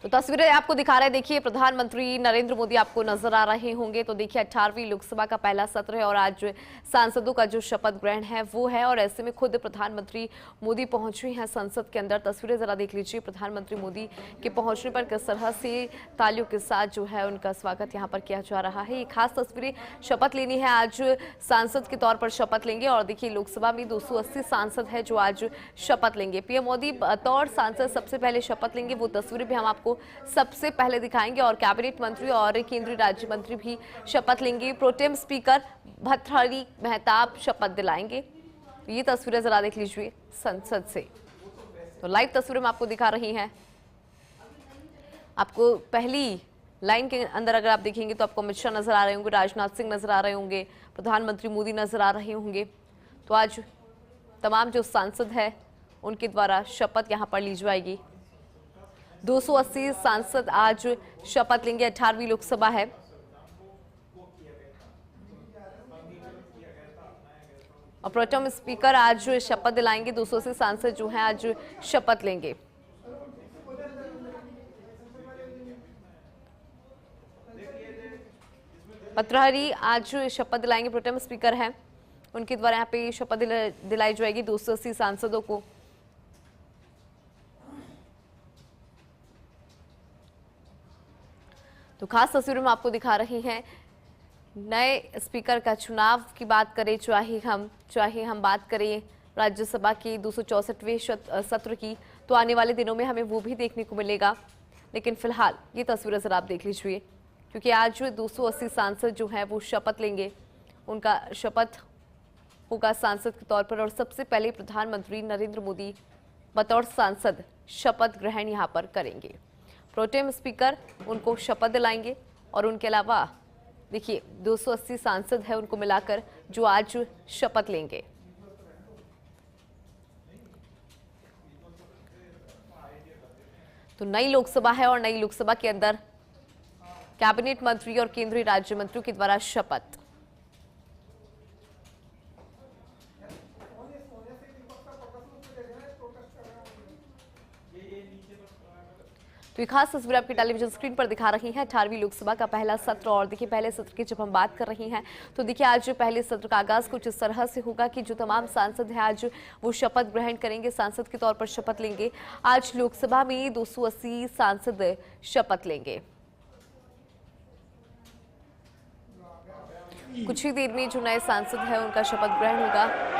तो तस्वीरें आपको दिखा रहे हैं। देखिए, प्रधानमंत्री नरेंद्र मोदी आपको नजर आ रहे होंगे। तो देखिए, 18वीं लोकसभा का पहला सत्र है और आज सांसदों का जो शपथ ग्रहण है वो है, और ऐसे में खुद प्रधानमंत्री मोदी पहुंचे हैं संसद के अंदर। तस्वीरें जरा देख लीजिए, प्रधानमंत्री मोदी के पहुंचने पर किस तरह से तालियों के साथ जो है उनका स्वागत यहाँ पर किया जा रहा है। ये खास तस्वीरें, शपथ लेनी है, आज सांसद के तौर पर शपथ लेंगे। और देखिए, लोकसभा में 280 सांसद है जो आज शपथ लेंगे। पीएम मोदी बतौर सांसद सबसे पहले शपथ लेंगे, वो तस्वीरें भी हम आपको सबसे पहले दिखाएंगे। और कैबिनेट मंत्री और केंद्रीय राज्य मंत्री भी शपथ लेंगे। प्रोटेम स्पीकर भर्तृहरि महताब शपथ दिलाएंगे। तो ये तस्वीरें जरा देख लीजिए संसद से। तो लाइव तस्वीरें हम आपको दिखा रही हैं। आपको पहली लाइन के अंदर अगर आप देखेंगे तो आपको अमित शाह नजर आ रहे होंगे, राजनाथ सिंह नजर आ रहे होंगे, प्रधानमंत्री मोदी नजर आ रहे होंगे। तो आज तमाम जो सांसद है उनके द्वारा शपथ यहां पर ली जाएगी। 280 सांसद आज शपथ लेंगे। 18वीं लोकसभा है। और प्रोटेम स्पीकर आज शपथ दिलाएंगे। 280 सांसद जो हैं आज शपथ लेंगे। भर्तृहरि आज शपथ दिलाएंगे, प्रोटेम स्पीकर हैं, उनके द्वारा यहाँ पे शपथ दिलाई जाएगी 280 सांसदों को। तो खास तस्वीरों में आपको दिखा रहे हैं। नए स्पीकर का चुनाव की बात करें, चाहे हम बात करें राज्यसभा की 264वें सत्र की, तो आने वाले दिनों में हमें वो भी देखने को मिलेगा। लेकिन फिलहाल ये तस्वीरें जरा आप देख लीजिए, क्योंकि आज 280 सांसद जो हैं वो शपथ लेंगे। उनका शपथ होगा सांसद के तौर पर, और सबसे पहले प्रधानमंत्री नरेंद्र मोदी बतौर सांसद शपथ ग्रहण यहाँ पर करेंगे। प्रोटेम स्पीकर उनको शपथ दिलाएंगे। और उनके अलावा देखिए 280 सांसद है उनको मिलाकर जो आज शपथ लेंगे। तो नई लोकसभा है और नई लोकसभा के अंदर कैबिनेट मंत्री और केंद्रीय राज्य मंत्रियों के द्वारा शपथ। तो ये खास तस्वीर आपकी टेलीविजन स्क्रीन पर दिखा रही है। 18वीं लोकसभा का पहला सत्र। और देखिए, पहले सत्र की जब हम बात कर रही हैं तो देखिए, आज पहले सत्र का आगाज कुछ इस तरह से होगा कि जो तमाम सांसद हैं आज वो शपथ ग्रहण करेंगे, सांसद के तौर पर शपथ लेंगे। आज लोकसभा में 280 सांसद शपथ लेंगे। कुछ ही देर में जो नए सांसद हैं उनका शपथ ग्रहण होगा।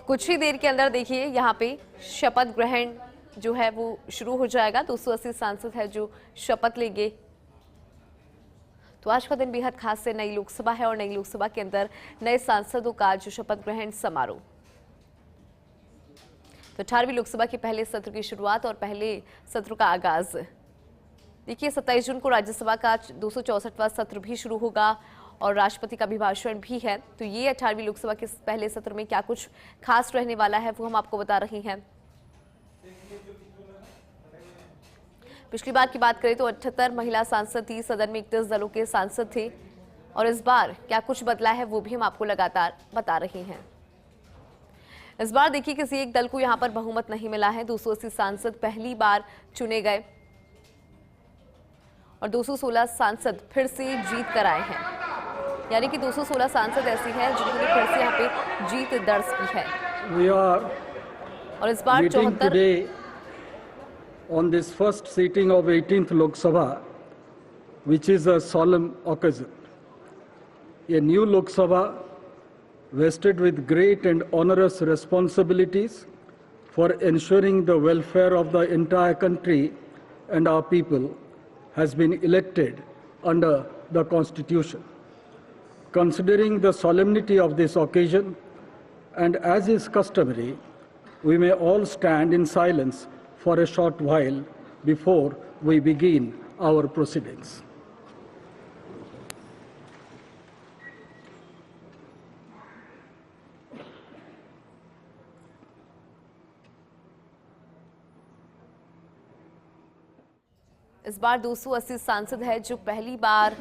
कुछ ही देर के अंदर देखिए यहाँ पे शपथ ग्रहण जो है वो शुरू हो जाएगा। 280 सांसद है जो शपथ लेंगे। तो आज का दिन बेहद खास है। नई लोकसभा है और नई लोकसभा के अंदर नए सांसदों का जो शपथ ग्रहण समारोह। तो 18वीं लोकसभा के पहले सत्र की शुरुआत और पहले सत्र का आगाज। देखिए, 27 जून को राज्यसभा का 264वां सत्र भी शुरू होगा और राष्ट्रपति का अभिभाषण भी है। तो ये 18वीं लोकसभा के पहले सत्र में क्या कुछ खास रहने वाला है वो हम आपको बता रहे हैं। पिछली बार की बात करें तो 78 महिला सांसद थी, सदन में 31 दलों के सांसद थे। और इस बार क्या कुछ बदला है वो भी हम आपको लगातार बता रहे हैं। इस बार देखिए, किसी एक दल को यहाँ पर बहुमत नहीं मिला है। 280 सांसद पहली बार चुने गए और 216 सांसद फिर से जीत कर आए हैं। यानी कि 216 सांसद ऐसी हैं जिन्होंने फिर से यहाँ पे जीत दर्ज की है। और इस बार 74 on this first sitting of 18th Lok Sabha, which is a solemn occasion. A new Lok Sabha vested with great and onerous responsibilities for ensuring the welfare of the entire country and our people has been elected under the Constitution. Considering the solemnity of this occasion, and as is customary, we may all stand in silence for a short while before we begin our proceedings. इस बार 280 सांसद है जो पहली बार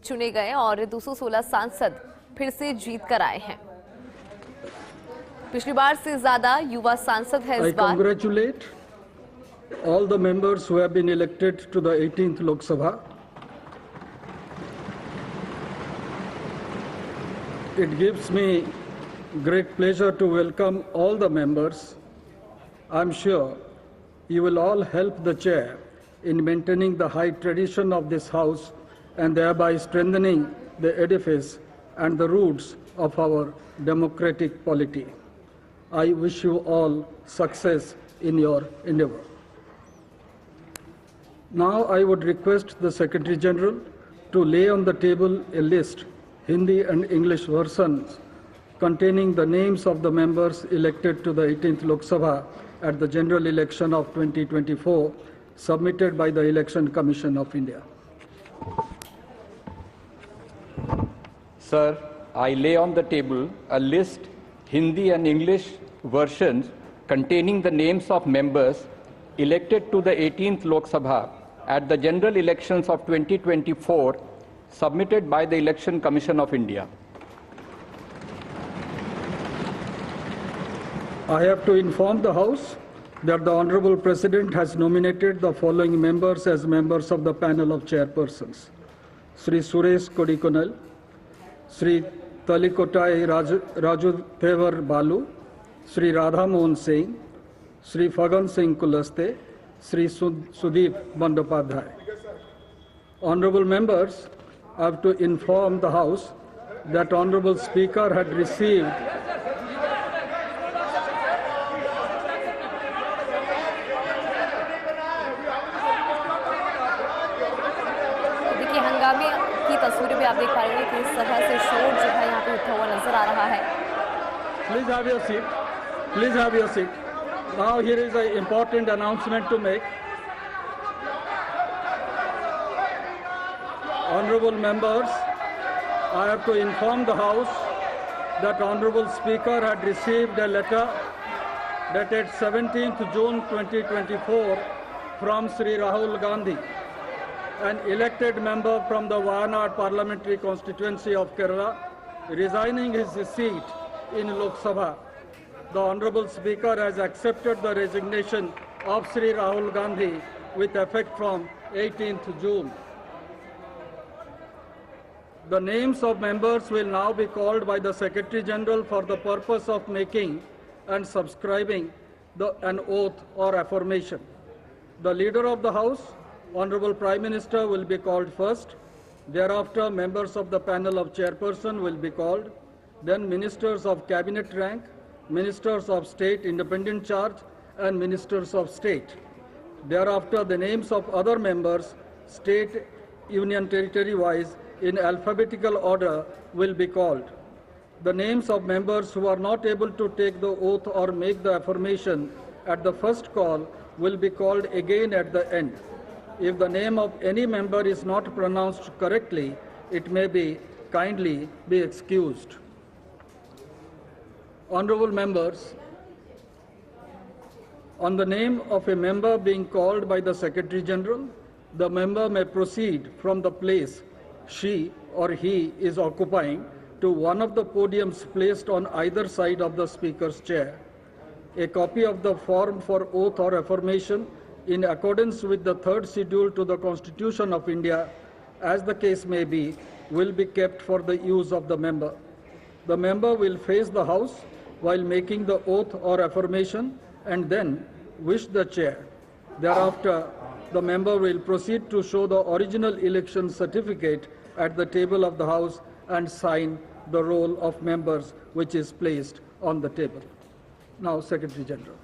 चुने गए और 216 सांसद फिर से जीत कर आए हैं। पिछली बार से ज्यादा युवा सांसद है इस बार। I congratulate all the members who have been elected to the 18th Lok Sabha. It gives me great pleasure to welcome all the members. I'm sure you will all help the chair in maintaining the high tradition of this house and thereby strengthening the edifice and the roots of our democratic polity. I wish you all success in your endeavor. Now I would request the Secretary General to lay on the table a list, Hindi and English versions, containing the names of the members elected to the 18th Lok Sabha at the general election of 2024, submitted by the Election Commission of India. Sir, I lay on the table a list, Hindi and English versions, containing the names of members elected to the 18th Lok Sabha at the general elections of 2024, submitted by the Election Commission of India. I have to inform the House that the Honorable President has nominated the following members as members of the panel of chairpersons. Sri Suresh Kodikonal, Sri Talikotai Raju Thevar Balu, Sri Radha Mohan Singh, Sri Fagan Singh Kulaste, Sri Sudeep Bandopadhyay. Honorable members, I have to inform the House that Honorable Speaker had received हंगामे की तस्वीरें भी आप देख पा रहे हैं कि इस तरह से शोर जो है यहाँ पे उठा हुआ नजर आ रहा है। Please have your seat. Please have your seat. Now here is an important announcement to make. Honorable members, I have to inform the House that Honorable Speaker had received a letter dated 17th June 2024 from Sri Rahul Gandhi, an elected member from the Wayanad parliamentary constituency of Kerala, resigning his seat in Lok Sabha. The Honorable Speaker has accepted the resignation of Sri Rahul Gandhi with effect from 18th June. The names of members will now be called by the Secretary General for the purpose of making and subscribing an oath or affirmation. The Leader of the House, Honorable Prime Minister, will be called first. Thereafter, members of the panel of chairperson will be called. Then ministers of cabinet rank, ministers of state independent charge, and ministers of state. Thereafter, the names of other members, state, union territory wise, in alphabetical order will be called. The names of members who are not able to take the oath or make the affirmation at the first call will be called again at the end. If the name of any member is not pronounced correctly, it may be kindly be excused. Honorable members, on the name of a member being called by the Secretary General, the member may proceed from the place she or he is occupying to one of the podiums placed on either side of the Speaker's chair. A copy of the form for oath or affirmation in accordance with the third schedule to the Constitution of India, as the case may be, will be kept for the use of the member. The member will face the House while making the oath or affirmation and then wish the chair. Thereafter, the member will proceed to show the original election certificate at the table of the House and sign the roll of members which is placed on the table. Now, Secretary General.